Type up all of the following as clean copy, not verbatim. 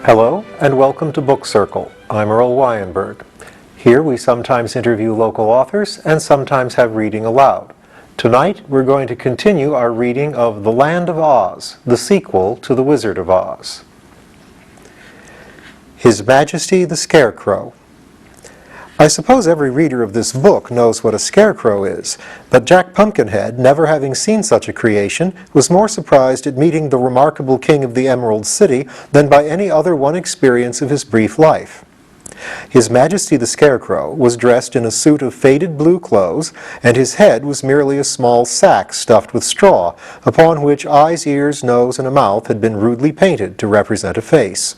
Hello and welcome to Book Circle. I'm Earl Wajenberg. Here we sometimes interview local authors and sometimes have reading aloud. Tonight we're going to continue our reading of The Land of Oz, the sequel to The Wizard of Oz. His Majesty the Scarecrow. I suppose every reader of this book knows what a scarecrow is, but Jack Pumpkinhead, never having seen such a creation, was more surprised at meeting the remarkable king of the Emerald City than by any other one experience of his brief life. His Majesty the Scarecrow was dressed in a suit of faded blue clothes, and his head was merely a small sack stuffed with straw, upon which eyes, ears, nose, and a mouth had been rudely painted to represent a face.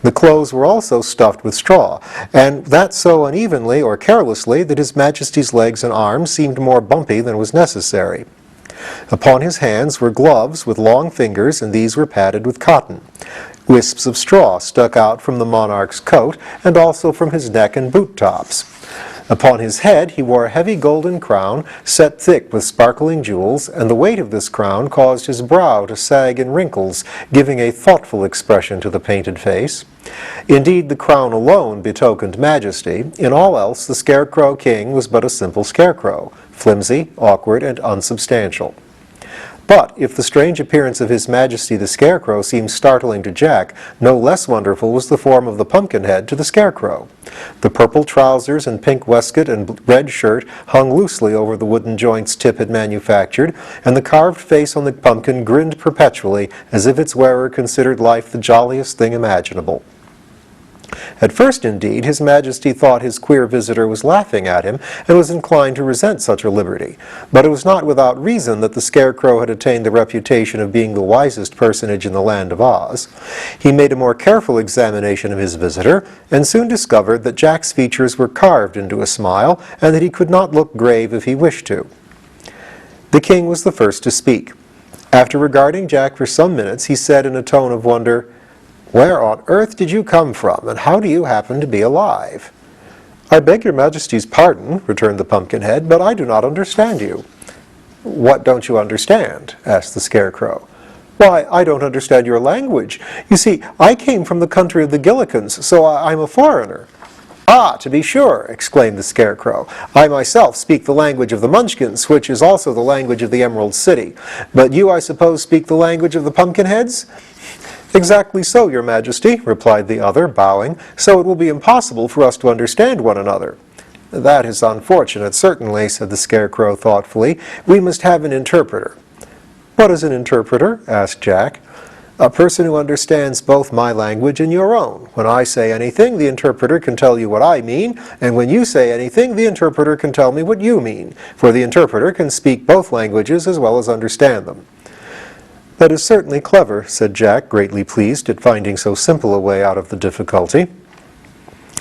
The clothes were also stuffed with straw, and that so unevenly or carelessly that His Majesty's legs and arms seemed more bumpy than was necessary. Upon his hands were gloves with long fingers, and these were padded with cotton. Wisps of straw stuck out from the monarch's coat, and also from his neck and boot tops. Upon his head he wore a heavy golden crown, set thick with sparkling jewels, and the weight of this crown caused his brow to sag in wrinkles, giving a thoughtful expression to the painted face. Indeed, the crown alone betokened majesty. In all else, the Scarecrow King was but a simple scarecrow, flimsy, awkward, and unsubstantial. But if the strange appearance of His Majesty the Scarecrow seemed startling to Jack, no less wonderful was the form of the Pumpkinhead to the Scarecrow. The purple trousers and pink waistcoat and red shirt hung loosely over the wooden joints Tip had manufactured, and the carved face on the pumpkin grinned perpetually, as if its wearer considered life the jolliest thing imaginable. At first, indeed, His Majesty thought his queer visitor was laughing at him, and was inclined to resent such a liberty. But it was not without reason that the Scarecrow had attained the reputation of being the wisest personage in the Land of Oz. He made a more careful examination of his visitor, and soon discovered that Jack's features were carved into a smile, and that he could not look grave if he wished to. The king was the first to speak. After regarding Jack for some minutes, he said in a tone of wonder, "Where on earth did you come from, and how do you happen to be alive?" "I beg your Majesty's pardon," returned the Pumpkinhead, "but I do not understand you." "What don't you understand?" asked the Scarecrow. "Why, I don't understand your language. You see, I came from the country of the Gillikins, so I'm a foreigner." "Ah, to be sure," exclaimed the Scarecrow. "I myself speak the language of the Munchkins, which is also the language of the Emerald City. But you, I suppose, speak the language of the Pumpkinheads?" "Exactly so, your Majesty," replied the other, bowing, "so it will be impossible for us to understand one another." "That is unfortunate, certainly," said the Scarecrow thoughtfully. "We must have an interpreter." "What is an interpreter?" asked Jack. "A person who understands both my language and your own. When I say anything, the interpreter can tell you what I mean, and when you say anything, the interpreter can tell me what you mean, for the interpreter can speak both languages as well as understand them." "That is certainly clever," said Jack, greatly pleased at finding so simple a way out of the difficulty.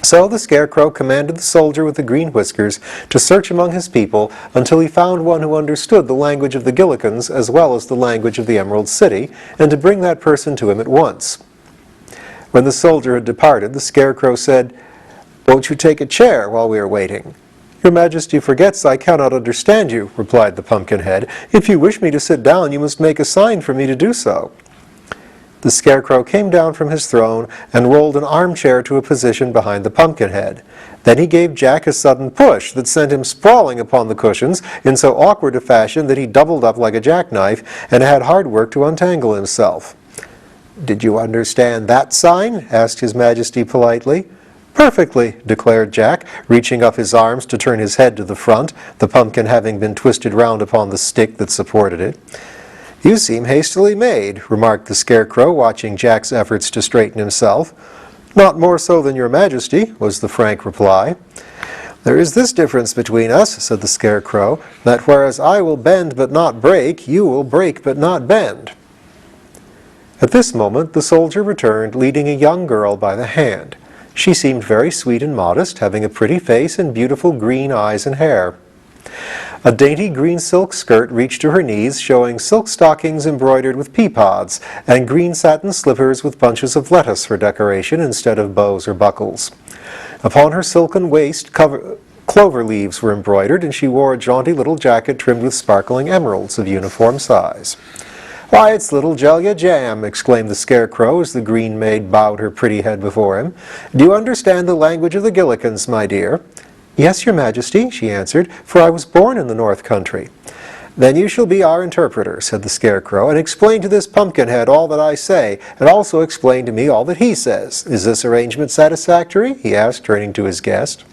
So the Scarecrow commanded the soldier with the green whiskers to search among his people until he found one who understood the language of the Gillikins as well as the language of the Emerald City, and to bring that person to him at once. When the soldier had departed, the Scarecrow said, "Won't you take a chair while we are waiting?" "Your Majesty forgets I cannot understand you," replied the Pumpkinhead. "If you wish me to sit down, you must make a sign for me to do so." The Scarecrow came down from his throne and rolled an armchair to a position behind the Pumpkinhead. Then he gave Jack a sudden push that sent him sprawling upon the cushions in so awkward a fashion that he doubled up like a jackknife and had hard work to untangle himself. "Did you understand that sign?" asked His Majesty politely. "Perfectly," declared Jack, reaching up his arms to turn his head to the front, the pumpkin having been twisted round upon the stick that supported it. "You seem hastily made," remarked the Scarecrow, watching Jack's efforts to straighten himself. "Not more so than your Majesty," was the frank reply. "There is this difference between us," said the Scarecrow, "that whereas I will bend but not break, you will break but not bend." At this moment the soldier returned, leading a young girl by the hand. She seemed very sweet and modest, having a pretty face and beautiful green eyes and hair. A dainty green silk skirt reached to her knees, showing silk stockings embroidered with pea pods, and green satin slippers with bunches of lettuce for decoration instead of bows or buckles. Upon her silken waist clover leaves were embroidered, and she wore a jaunty little jacket trimmed with sparkling emeralds of uniform size. "Why, it's little Jellia Jam!" exclaimed the Scarecrow as the green maid bowed her pretty head before him. "Do you understand the language of the Gillikins, my dear?" "Yes, your Majesty," she answered, "for I was born in the North Country." "Then you shall be our interpreter," said the Scarecrow, "and explain to this Pumpkinhead all that I say, and also explain to me all that he says. Is this arrangement satisfactory?" he asked, turning to his guest.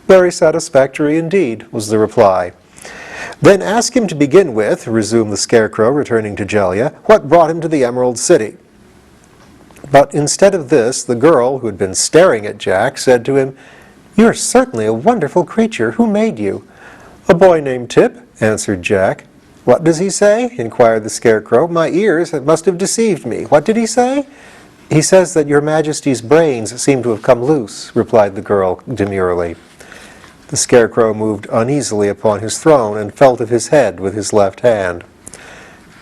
"Very satisfactory indeed," was the reply. "Then ask him to begin with," resumed the Scarecrow, returning to Jellia, "what brought him to the Emerald City." But instead of this, the girl, who had been staring at Jack, said to him, "You are certainly a wonderful creature. Who made you?" "A boy named Tip," answered Jack. "What does he say?" inquired the Scarecrow. "My ears must have deceived me. What did he say?" "He says that your Majesty's brains seem to have come loose," replied the girl demurely. The Scarecrow moved uneasily upon his throne and felt of his head with his left hand.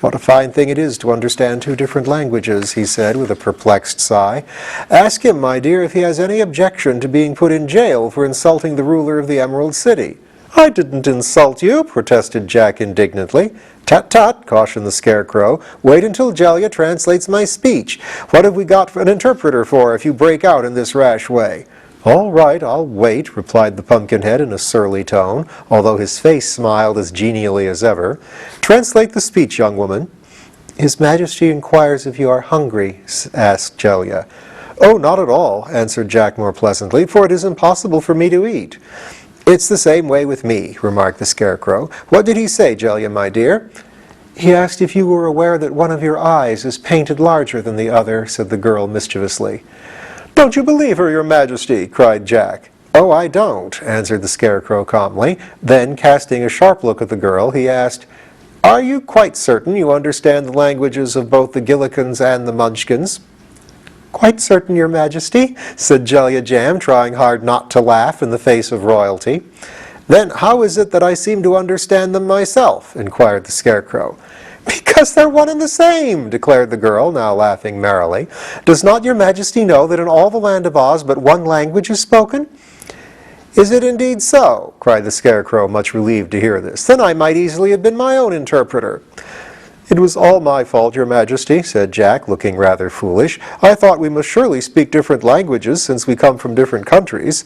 "What a fine thing it is to understand two different languages," he said with a perplexed sigh. "Ask him, my dear, if he has any objection to being put in jail for insulting the ruler of the Emerald City." "I didn't insult you," protested Jack indignantly. "Tut, tut," cautioned the Scarecrow. "Wait until Jellia translates my speech. What have we got an interpreter for if you break out in this rash way?" "All right, I'll wait," replied the Pumpkinhead in a surly tone, although his face smiled as genially as ever. "Translate the speech, young woman." "His Majesty inquires if you are hungry," asked Jellia. "Oh, not at all," answered Jack more pleasantly, "for it is impossible for me to eat." "It's the same way with me," remarked the Scarecrow. "What did he say, Jellia, my dear?" "He asked if you were aware that one of your eyes is painted larger than the other," said the girl mischievously. "Don't you believe her, your Majesty?" cried Jack. "Oh, I don't," answered the Scarecrow calmly. Then, casting a sharp look at the girl, he asked, "Are you quite certain you understand the languages of both the Gillikins and the Munchkins?" "Quite certain, your Majesty," said Jellia Jam, trying hard not to laugh in the face of royalty. "Then how is it that I seem to understand them myself?" inquired the Scarecrow. "Because they're one and the same," declared the girl, now laughing merrily. "Does not your Majesty know that in all the land of Oz but one language is spoken?" "Is it indeed so?" cried the Scarecrow, much relieved to hear this. "Then I might easily have been my own interpreter." "It was all my fault, your Majesty," said Jack, looking rather foolish. "I thought we must surely speak different languages since we come from different countries."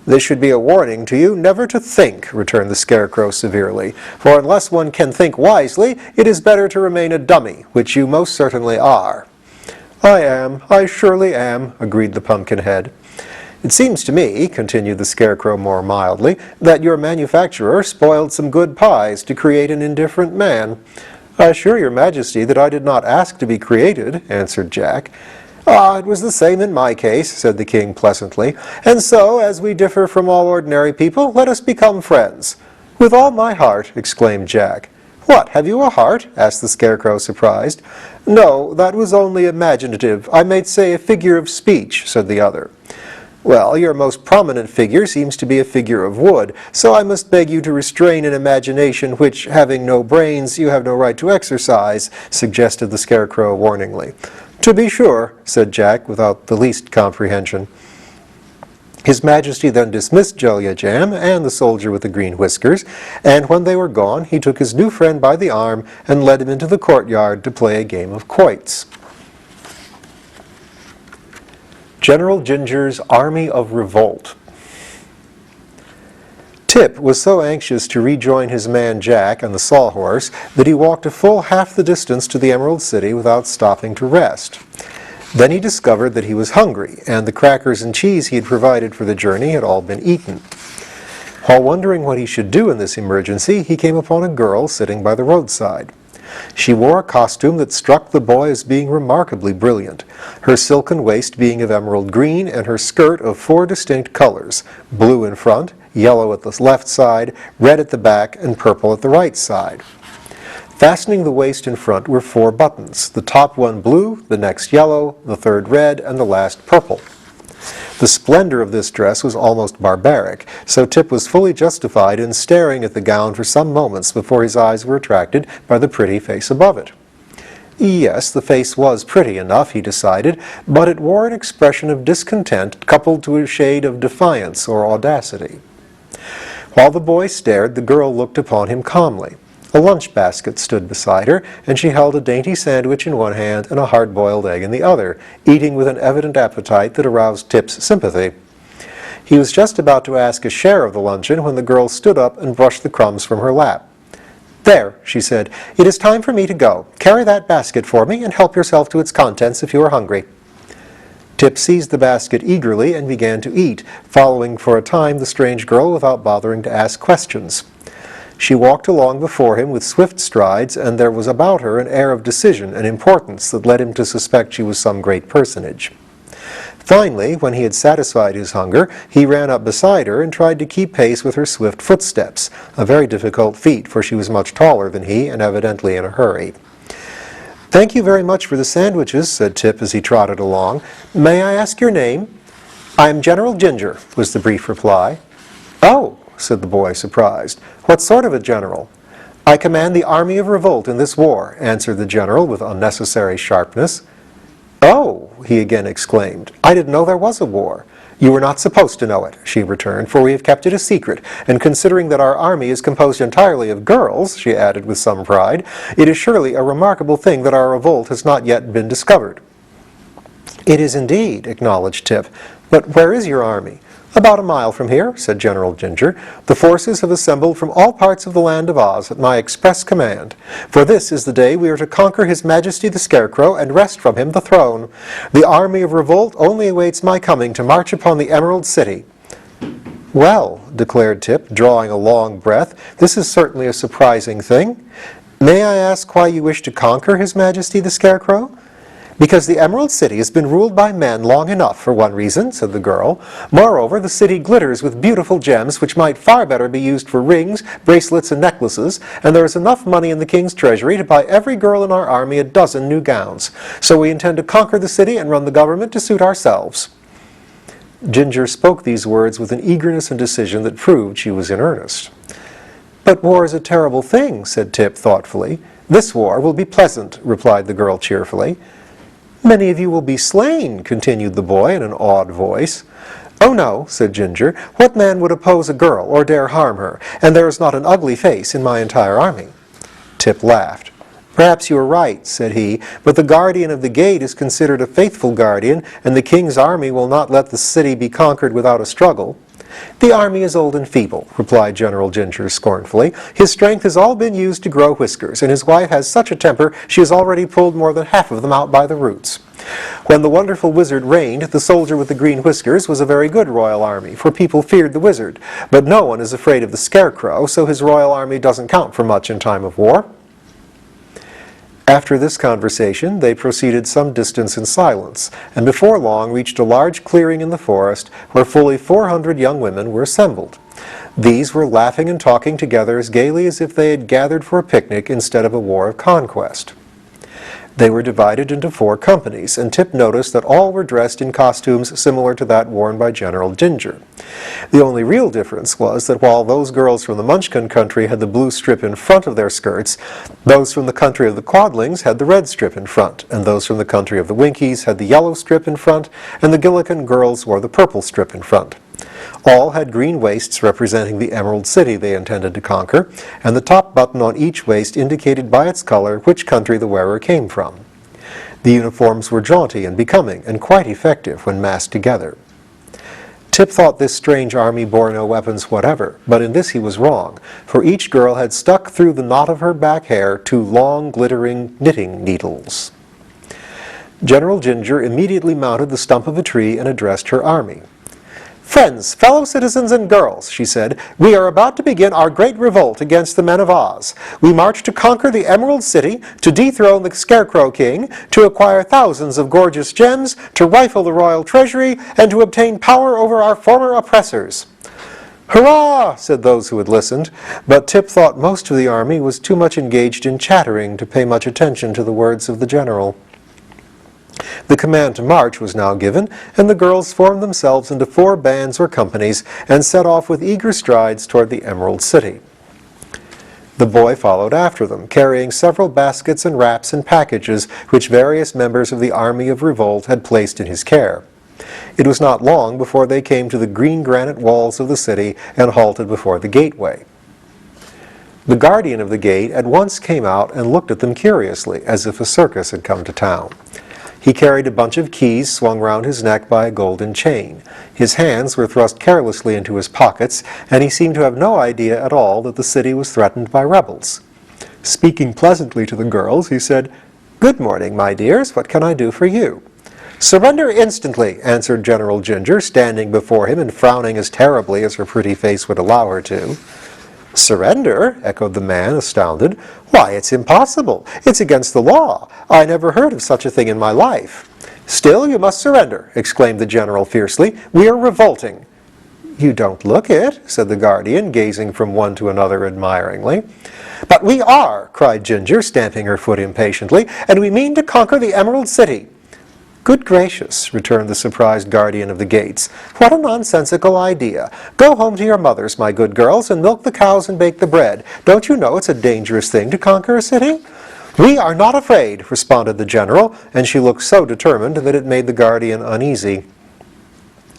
"This should be a warning to you never to think," returned the Scarecrow severely, "for unless one can think wisely, it is better to remain a dummy, which you most certainly are." I surely am," agreed the Pumpkinhead. "It seems to me," continued the Scarecrow more mildly, "that your manufacturer spoiled some good pies to create an indifferent man." "I assure your Majesty that I did not ask to be created," answered Jack. "Ah, it was the same in my case," said the king pleasantly. "And so, as we differ from all ordinary people, let us become friends." "With all my heart," exclaimed Jack. "What, have you a heart?" asked the Scarecrow, surprised. "No, that was only imaginative. I might say a figure of speech," said the other. "Well, your most prominent figure seems to be a figure of wood, so I must beg you to restrain an imagination which, having no brains, you have no right to exercise," suggested the Scarecrow warningly. "To be sure," said Jack, without the least comprehension. His Majesty then dismissed Jellia Jam and the soldier with the green whiskers, and when they were gone, he took his new friend by the arm and led him into the courtyard to play a game of quoits. General Ginger's Army of Revolt. Tip was so anxious to rejoin his man Jack on the sawhorse that he walked a full half the distance to the Emerald City without stopping to rest. Then he discovered that he was hungry, and the crackers and cheese he had provided for the journey had all been eaten. While wondering what he should do in this emergency, he came upon a girl sitting by the roadside. She wore a costume that struck the boy as being remarkably brilliant, her silken waist being of emerald green and her skirt of 4 distinct colors, blue in front, yellow at the left side, red at the back, and purple at the right side. Fastening the waist in front were 4 buttons, the top one blue, the next yellow, the third red, and the last purple. The splendor of this dress was almost barbaric, so Tip was fully justified in staring at the gown for some moments before his eyes were attracted by the pretty face above it. Yes, the face was pretty enough, he decided, but it wore an expression of discontent coupled to a shade of defiance or audacity. While the boy stared, the girl looked upon him calmly. A lunch basket stood beside her, and she held a dainty sandwich in one hand and a hard-boiled egg in the other, eating with an evident appetite that aroused Tip's sympathy. He was just about to ask a share of the luncheon when the girl stood up and brushed the crumbs from her lap. "There," she said, "it is time for me to go. Carry that basket for me and help yourself to its contents if you are hungry." Tip seized the basket eagerly and began to eat, following for a time the strange girl without bothering to ask questions. She walked along before him with swift strides, and there was about her an air of decision and importance that led him to suspect she was some great personage. Finally, when he had satisfied his hunger, he ran up beside her and tried to keep pace with her swift footsteps, a very difficult feat, for she was much taller than he and evidently in a hurry. "Thank you very much for the sandwiches," said Tip as he trotted along. "May I ask your name?" "I am General Ginger," was the brief reply. "Oh," said the boy, surprised. "What sort of a general?" "I command the army of revolt in this war," answered the general with unnecessary sharpness. "Oh," he again exclaimed, "I didn't know there was a war." "You were not supposed to know it," she returned, "for we have kept it a secret, and considering that our army is composed entirely of girls," she added with some pride, "it is surely a remarkable thing that our revolt has not yet been discovered." "It is indeed," acknowledged Tip. "But where is your army?" "About a mile from here," said General Ginger. "The forces have assembled from all parts of the land of Oz at my express command. For this is the day we are to conquer His Majesty the Scarecrow and wrest from him the throne. The army of revolt only awaits my coming to march upon the Emerald City." "Well," declared Tip, drawing a long breath, "this is certainly a surprising thing. May I ask why you wish to conquer His Majesty the Scarecrow?" "Because the Emerald City has been ruled by men long enough, for one reason," said the girl. "Moreover, the city glitters with beautiful gems which might far better be used for rings, bracelets, and necklaces, and there is enough money in the king's treasury to buy every girl in our army a dozen new gowns. So we intend to conquer the city and run the government to suit ourselves." Ginger spoke these words with an eagerness and decision that proved she was in earnest. "But war is a terrible thing," said Tip thoughtfully. "This war will be pleasant," replied the girl cheerfully. "Many of you will be slain," continued the boy in an awed voice. "Oh no," said Ginger. "What man would oppose a girl or dare harm her? And there is not an ugly face in my entire army." Tip laughed. "Perhaps you are right," said he, "but the guardian of the gate is considered a faithful guardian, and the king's army will not let the city be conquered without a struggle." "The army is old and feeble," replied General Ginger scornfully. "His strength has all been used to grow whiskers, and his wife has such a temper she has already pulled more than half of them out by the roots. When the wonderful wizard reigned, the soldier with the green whiskers was a very good royal army, for people feared the wizard. But no one is afraid of the Scarecrow, so his royal army doesn't count for much in time of war." After this conversation, they proceeded some distance in silence, and before long reached a large clearing in the forest where fully 400 young women were assembled. These were laughing and talking together as gaily as if they had gathered for a picnic instead of a war of conquest. They were divided into 4 companies, and Tip noticed that all were dressed in costumes similar to that worn by General Ginger. The only real difference was that while those girls from the Munchkin country had the blue strip in front of their skirts, those from the country of the Quadlings had the red strip in front, and those from the country of the Winkies had the yellow strip in front, and the Gillikin girls wore the purple strip in front. All had green waists representing the Emerald City they intended to conquer, and the top button on each waist indicated by its color which country the wearer came from. The uniforms were jaunty and becoming, and quite effective when massed together. Tip thought this strange army bore no weapons whatever, but in this he was wrong, for each girl had stuck through the knot of her back hair 2 long, glittering knitting needles. General Ginger immediately mounted the stump of a tree and addressed her army. "Friends, fellow citizens and girls," she said, "we are about to begin our great revolt against the men of Oz. We march to conquer the Emerald City, to dethrone the Scarecrow King, to acquire thousands of gorgeous gems, to rifle the royal treasury, and to obtain power over our former oppressors." "Hurrah!" said those who had listened, but Tip thought most of the army was too much engaged in chattering to pay much attention to the words of the general. The command to march was now given, and the girls formed themselves into 4 bands or companies and set off with eager strides toward the Emerald City. The boy followed after them, carrying several baskets and wraps and packages which various members of the army of revolt had placed in his care. It was not long before they came to the green granite walls of the city and halted before the gateway. The guardian of the gate at once came out and looked at them curiously, as if a circus had come to town. He carried a bunch of keys swung round his neck by a golden chain. His hands were thrust carelessly into his pockets, and he seemed to have no idea at all that the city was threatened by rebels. Speaking pleasantly to the girls, he said, "Good morning, my dears. What can I do for you?" "Surrender instantly," answered General Ginger, standing before him and frowning as terribly as her pretty face would allow her to. "Surrender?" echoed the man, astounded. "Why, it's impossible. It's against the law. I never heard of such a thing in my life." "Still, you must surrender," exclaimed the general fiercely. "We are revolting." "You don't look it," said the guardian, gazing from one to another admiringly. "But we are," cried Ginger, stamping her foot impatiently, "and we mean to conquer the Emerald City." "Good gracious," returned the surprised guardian of the gates. "What a nonsensical idea! Go home to your mothers, my good girls, and milk the cows and bake the bread. Don't you know it's a dangerous thing to conquer a city?" "We are not afraid," responded the general, and she looked so determined that it made the guardian uneasy.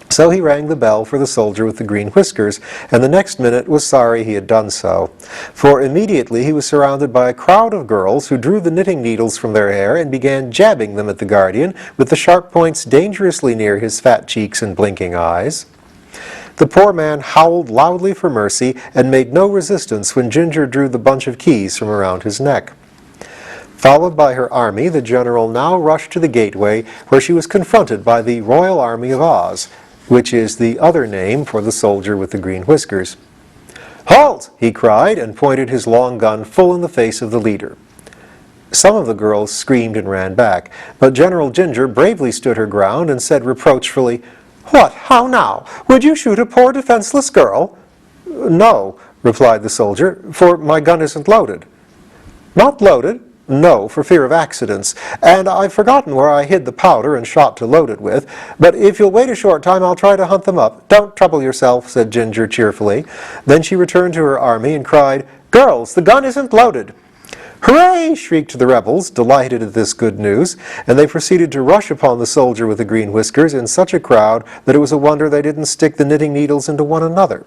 So he rang the bell for the soldier with the green whiskers, and the next minute was sorry he had done so. For immediately he was surrounded by a crowd of girls who drew the knitting needles from their hair and began jabbing them at the guardian, with the sharp points dangerously near his fat cheeks and blinking eyes. The poor man howled loudly for mercy and made no resistance when Ginger drew the bunch of keys from around his neck. Followed by her army, the general now rushed to the gateway, where she was confronted by the Royal Army of Oz, which is the other name for the soldier with the green whiskers. "Halt!" he cried, and pointed his long gun full in the face of the leader. Some of the girls screamed and ran back, but General Ginger bravely stood her ground and said reproachfully, "What? How now? Would you shoot a poor defenseless girl?" "No," replied the soldier, "for my gun isn't loaded." "Not loaded?" "No, for fear of accidents, and I've forgotten where I hid the powder and shot to load it with, but if you'll wait a short time I'll try to hunt them up." "Don't trouble yourself," said Ginger cheerfully. Then she returned to her army and cried, "Girls, the gun isn't loaded!" "Hooray!" shrieked the rebels, delighted at this good news, and they proceeded to rush upon the soldier with the green whiskers in such a crowd that it was a wonder they didn't stick the knitting needles into one another.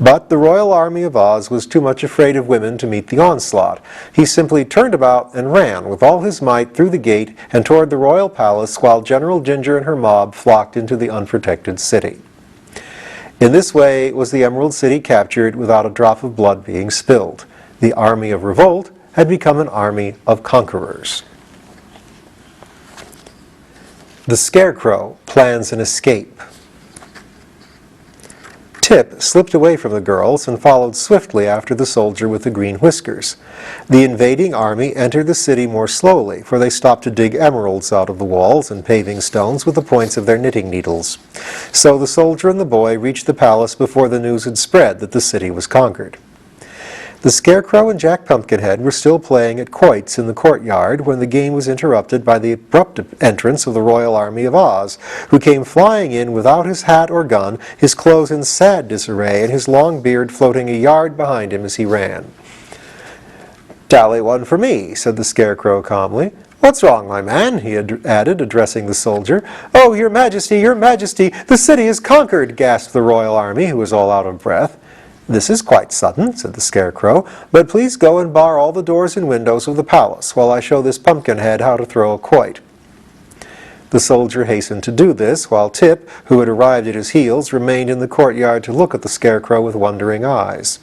But the Royal Army of Oz was too much afraid of women to meet the onslaught. He simply turned about and ran with all his might through the gate and toward the royal palace, while General Ginger and her mob flocked into the unprotected city. In this way was the Emerald City captured without a drop of blood being spilled. The army of revolt had become an army of conquerors. The Scarecrow plans an escape. Tip slipped away from the girls and followed swiftly after the soldier with the green whiskers. The invading army entered the city more slowly, for they stopped to dig emeralds out of the walls and paving stones with the points of their knitting needles. So the soldier and the boy reached the palace before the news had spread that the city was conquered. The Scarecrow and Jack Pumpkinhead were still playing at quoits in the courtyard when the game was interrupted by the abrupt entrance of the Royal Army of Oz, who came flying in without his hat or gun, his clothes in sad disarray, and his long beard floating a yard behind him as he ran. "Tally one for me," said the Scarecrow calmly. "What's wrong, my man?" he added, addressing the soldier. "Oh, your Majesty, the city is conquered!" gasped the Royal Army, who was all out of breath. "This is quite sudden," said the Scarecrow, "but please go and bar all the doors and windows of the palace while I show this Pumpkinhead how to throw a quoit." The soldier hastened to do this, while Tip, who had arrived at his heels, remained in the courtyard to look at the Scarecrow with wondering eyes.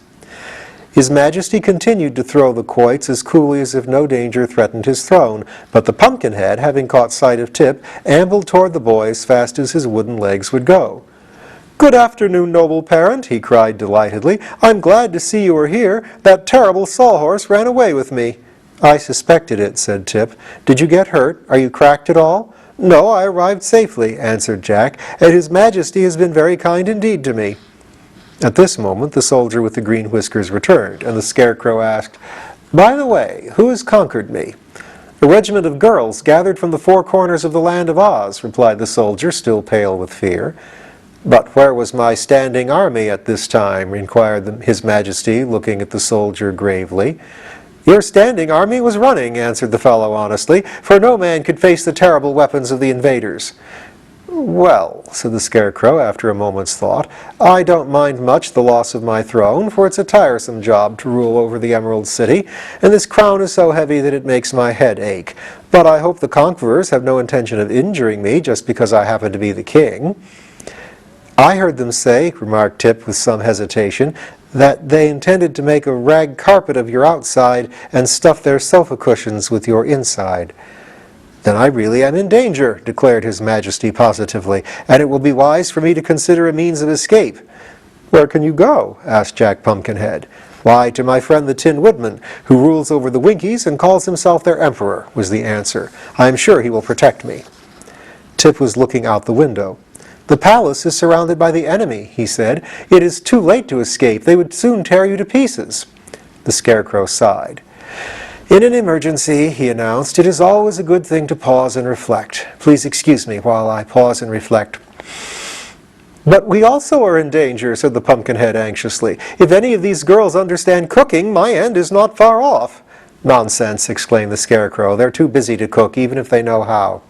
His Majesty continued to throw the quoits as coolly as if no danger threatened his throne, but the Pumpkinhead, having caught sight of Tip, ambled toward the boy as fast as his wooden legs would go. "Good afternoon, noble parent," he cried delightedly. "I'm glad to see you are here. That terrible sawhorse ran away with me." "I suspected it," said Tip. "Did you get hurt? Are you cracked at all?" "No, I arrived safely," answered Jack, "and His Majesty has been very kind indeed to me." At this moment the soldier with the green whiskers returned, and the Scarecrow asked, "By the way, who has conquered me?" "A regiment of girls gathered from the four corners of the land of Oz," replied the soldier, still pale with fear. "But where was my standing army at this time?" inquired His Majesty, looking at the soldier gravely. "Your standing army was running," answered the fellow honestly, "for no man could face the terrible weapons of the invaders." "Well," said the Scarecrow after a moment's thought, "I don't mind much the loss of my throne, for it's a tiresome job to rule over the Emerald City, and this crown is so heavy that it makes my head ache. But I hope the conquerors have no intention of injuring me just because I happen to be the king." "I heard them say," remarked Tip with some hesitation, "that they intended to make a rag carpet of your outside and stuff their sofa cushions with your inside." "Then I really am in danger," declared His Majesty positively, "and it will be wise for me to consider a means of escape." "Where can you go?" asked Jack Pumpkinhead. "Why, to my friend the Tin Woodman, who rules over the Winkies and calls himself their emperor," was the answer. "I am sure he will protect me." Tip was looking out the window. "The palace is surrounded by the enemy," he said. "It is too late to escape. They would soon tear you to pieces." The Scarecrow sighed. "In an emergency," he announced, "it is always a good thing to pause and reflect. Please excuse me while I pause and reflect." "But we also are in danger," said the Pumpkinhead anxiously. "If any of these girls understand cooking, my end is not far off." "Nonsense," exclaimed the Scarecrow. "They're too busy to cook, even if they know how."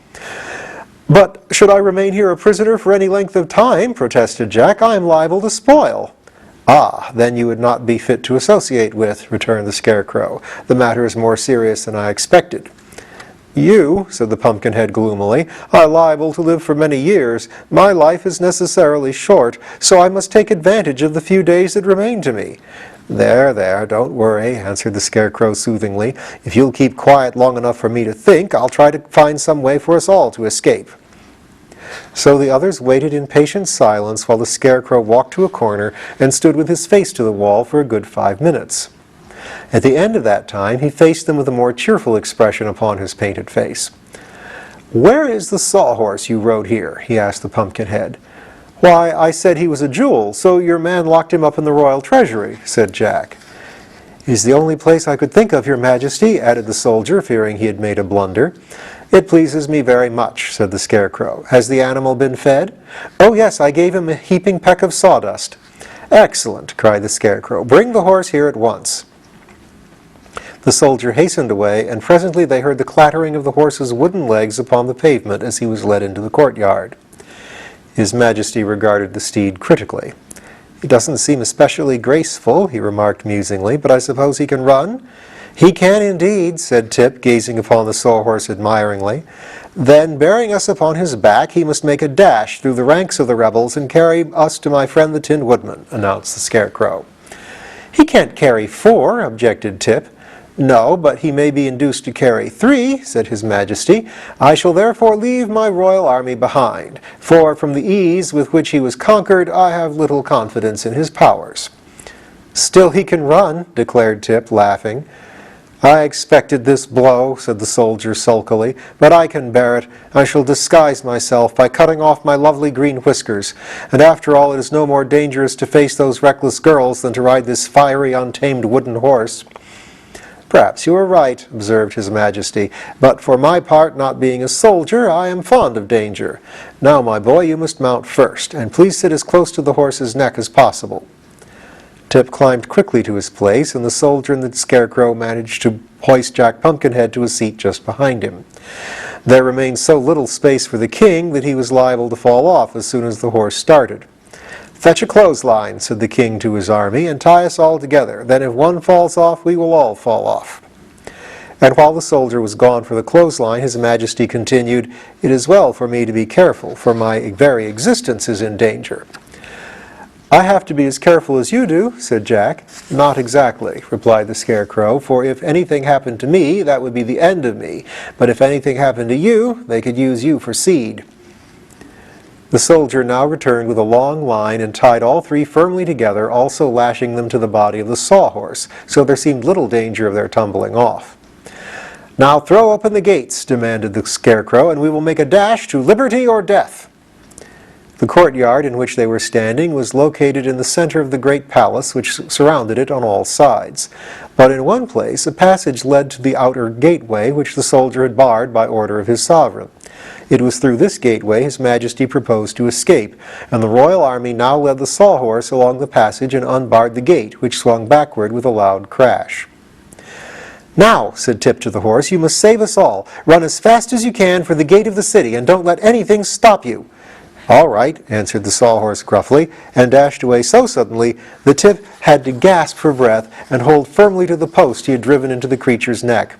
"But should I remain here a prisoner for any length of time," protested Jack, "I am liable to spoil." "Ah, then you would not be fit to associate with," returned the Scarecrow. "The matter is more serious than I expected." "You," said the Pumpkinhead gloomily, "are liable to live for many years. My life is necessarily short, so I must take advantage of the few days that remain to me." "There, there, don't worry," answered the Scarecrow soothingly. "If you'll keep quiet long enough for me to think, I'll try to find some way for us all to escape." So the others waited in patient silence while the Scarecrow walked to a corner and stood with his face to the wall for a good 5 minutes. At the end of that time he faced them with a more cheerful expression upon his painted face. "Where is the sawhorse you rode here?" he asked the Pumpkinhead. "Why, I said he was a jewel, so your man locked him up in the royal treasury," said Jack. "It is the only place I could think of, your Majesty," added the soldier, fearing he had made a blunder. "It pleases me very much," said the Scarecrow. "Has the animal been fed?" "Oh yes, I gave him a heaping peck of sawdust." "Excellent," cried the Scarecrow. "Bring the horse here at once." The soldier hastened away, and presently they heard the clattering of the horse's wooden legs upon the pavement as he was led into the courtyard. His Majesty regarded the steed critically. "He doesn't seem especially graceful," he remarked musingly, "but I suppose he can run?" "He can indeed," said Tip, gazing upon the sawhorse admiringly. "Then, bearing us upon his back, he must make a dash through the ranks of the rebels and carry us to my friend the Tin Woodman," announced the Scarecrow. "He can't carry 4, objected Tip. "No, but he may be induced to carry 3, said His Majesty. "I shall therefore leave my royal army behind, for from the ease with which he was conquered, I have little confidence in his powers." "Still he can run," declared Tip, laughing. "I expected this blow," said the soldier sulkily, "but I can bear it. I shall disguise myself by cutting off my lovely green whiskers, and after all it is no more dangerous to face those reckless girls than to ride this fiery, untamed wooden horse." "Perhaps you are right," observed His Majesty, "but for my part, not being a soldier, I am fond of danger. Now, my boy, you must mount first, and please sit as close to the horse's neck as possible." Tip climbed quickly to his place, and the soldier and the Scarecrow managed to hoist Jack Pumpkinhead to a seat just behind him. There remained so little space for the king that he was liable to fall off as soon as the horse started. "Fetch a clothesline," said the king to his army, "and tie us all together. Then if one falls off, we will all fall off." And while the soldier was gone for the clothesline, His Majesty continued, "It is well for me to be careful, for my very existence is in danger." "I have to be as careful as you do," said Jack. "Not exactly," replied the Scarecrow, "for if anything happened to me, that would be the end of me. But if anything happened to you, they could use you for seed." The soldier now returned with a long line and tied all 3 firmly together, also lashing them to the body of the sawhorse, so there seemed little danger of their tumbling off. "Now throw open the gates," demanded the Scarecrow, "and we will make a dash to liberty or death." The courtyard in which they were standing was located in the center of the great palace, which surrounded it on all sides. But in one place a passage led to the outer gateway, which the soldier had barred by order of his sovereign. It was through this gateway His Majesty proposed to escape, and the royal army now led the sawhorse along the passage and unbarred the gate, which swung backward with a loud crash. "Now," said Tip to the horse, "you must save us all. Run as fast as you can for the gate of the city, and don't let anything stop you." "All right," answered the Sawhorse gruffly, and dashed away so suddenly that Tip had to gasp for breath and hold firmly to the post he had driven into the creature's neck.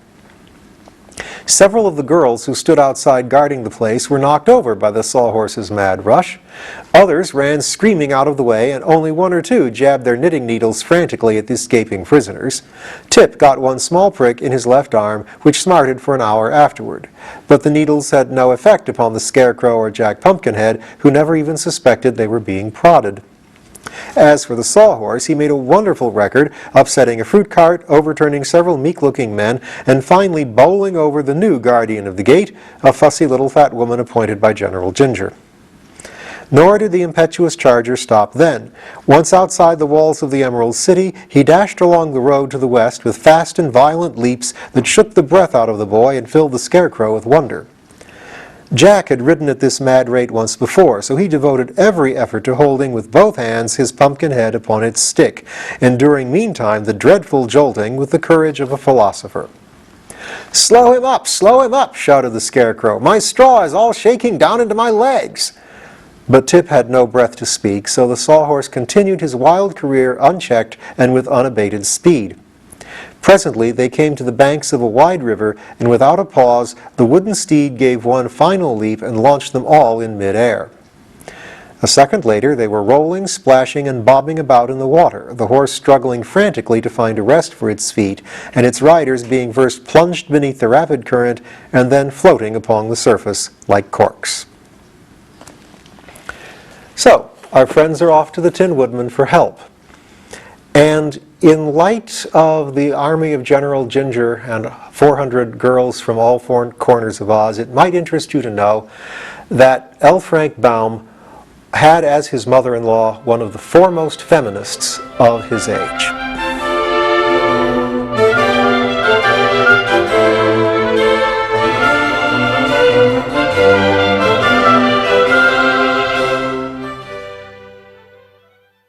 Several of the girls who stood outside guarding the place were knocked over by the Sawhorse's mad rush. Others ran screaming out of the way, and only one or two jabbed their knitting needles frantically at the escaping prisoners. Tip got one small prick in his left arm, which smarted for an hour afterward. But the needles had no effect upon the Scarecrow or Jack Pumpkinhead, who never even suspected they were being prodded. As for the Sawhorse, he made a wonderful record, upsetting a fruit cart, overturning several meek-looking men, and finally bowling over the new guardian of the gate, a fussy little fat woman appointed by General Ginger. Nor did the impetuous charger stop then. Once outside the walls of the Emerald City, he dashed along the road to the west with fast and violent leaps that shook the breath out of the boy and filled the Scarecrow with wonder. Jack had ridden at this mad rate once before, so he devoted every effort to holding with both hands his pumpkin head upon its stick, enduring meantime the dreadful jolting with the courage of a philosopher. Slow him up, shouted the Scarecrow. "My straw is all shaking down into my legs." But Tip had no breath to speak, so the Sawhorse continued his wild career unchecked and with unabated speed. Presently they came to the banks of a wide river, and without a pause the wooden steed gave one final leap and launched them all in mid-air. A second later they were rolling, splashing, and bobbing about in the water, the horse struggling frantically to find a rest for its feet, and its riders being first plunged beneath the rapid current and then floating upon the surface like corks. So, our friends are off to the Tin Woodman for help. And in light of the army of General Ginger and 400 girls from all four corners of Oz, it might interest you to know that L. Frank Baum had as his mother-in-law one of the foremost feminists of his age.